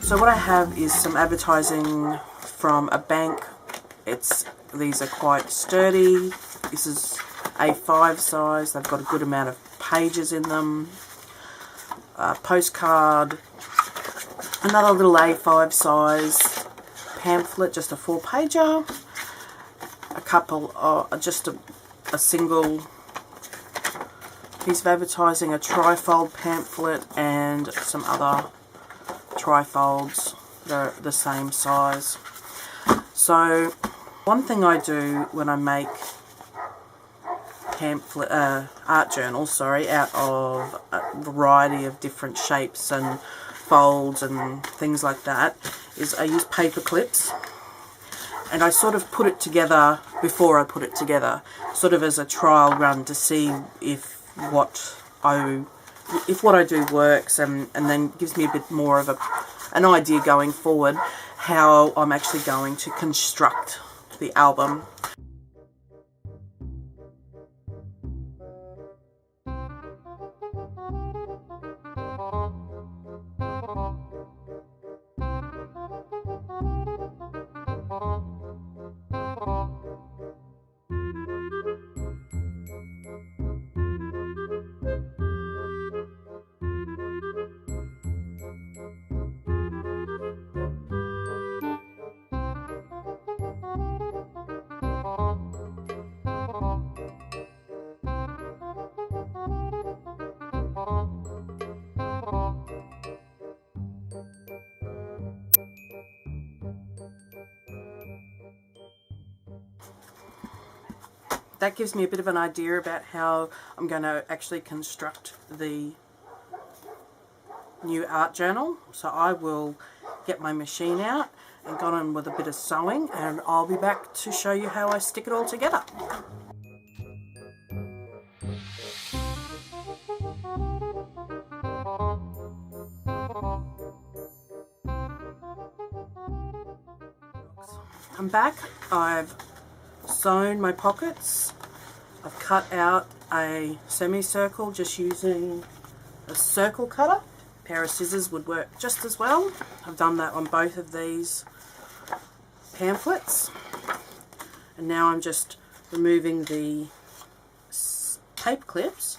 So what I have is some advertising from a bank. These are quite sturdy. This is A5 size. They've got a good amount of pages in them. Postcard. Another little A5 size pamphlet, just a 4-pager. A couple of, just a single piece of advertising, a trifold pamphlet, and some other trifolds that are the same size. So one thing I do when I make pamphlet, art journals, out of a variety of different shapes and folds and things like that, is I use paper clips, and I sort of put it together before I put it together, sort of as a trial run to see if what I do works, and then gives me a bit more of an idea going forward how I'm actually going to construct the album. That gives me a bit of an idea about how I'm going to actually construct the new art journal. So I will get my machine out and go on with a bit of sewing, and I'll be back to show you how I stick it all together. I'm back. I've sewn my pockets. I've cut out a semicircle just using a circle cutter. A pair of scissors would work just as well. I've done that on both of these pamphlets, and now I'm just removing the tape clips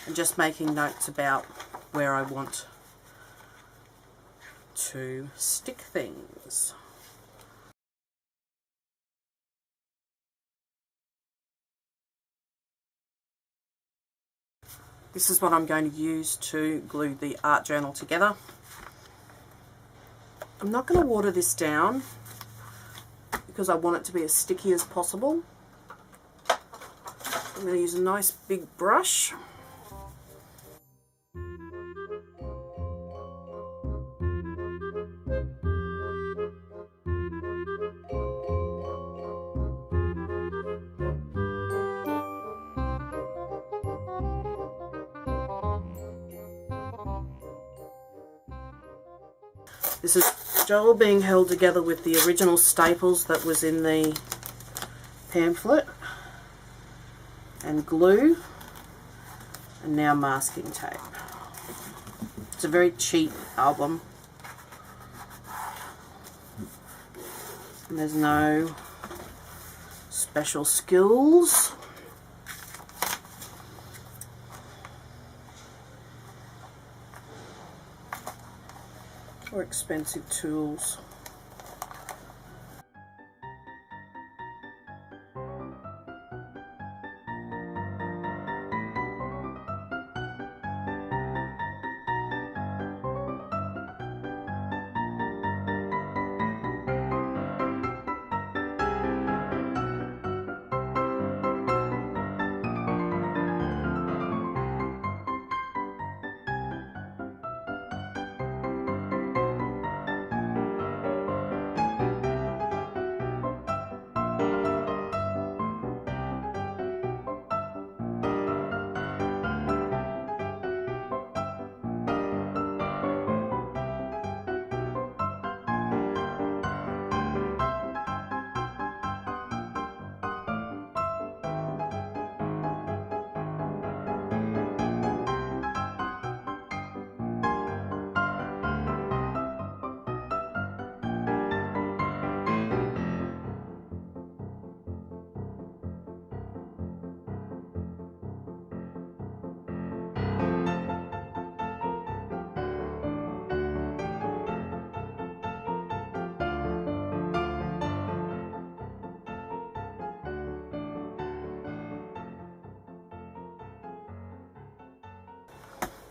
and just making notes about where I want to stick things. This is what I'm going to use to glue the art journal together. I'm not going to water this down because I want it to be as sticky as possible. I'm going to use a nice big brush. This is all being held together with the original staples that was in the pamphlet, and glue, and now masking tape. It's a very cheap album, and there's no special skills. Or expensive tools.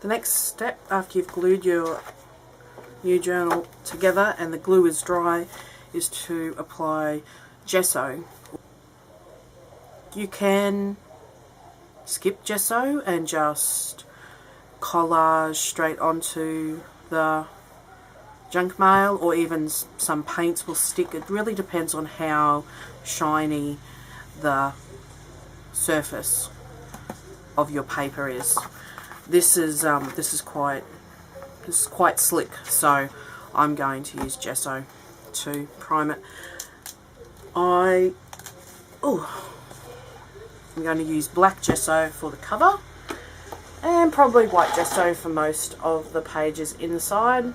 The next step after you've glued your new journal together and the glue is dry is to apply gesso. You can skip gesso and just collage straight onto the junk mail, or even some paints will stick. It really depends on how shiny the surface of your paper is. This is quite slick, so I'm going to use gesso to prime it. I'm going to use black gesso for the cover and probably white gesso for most of the pages inside.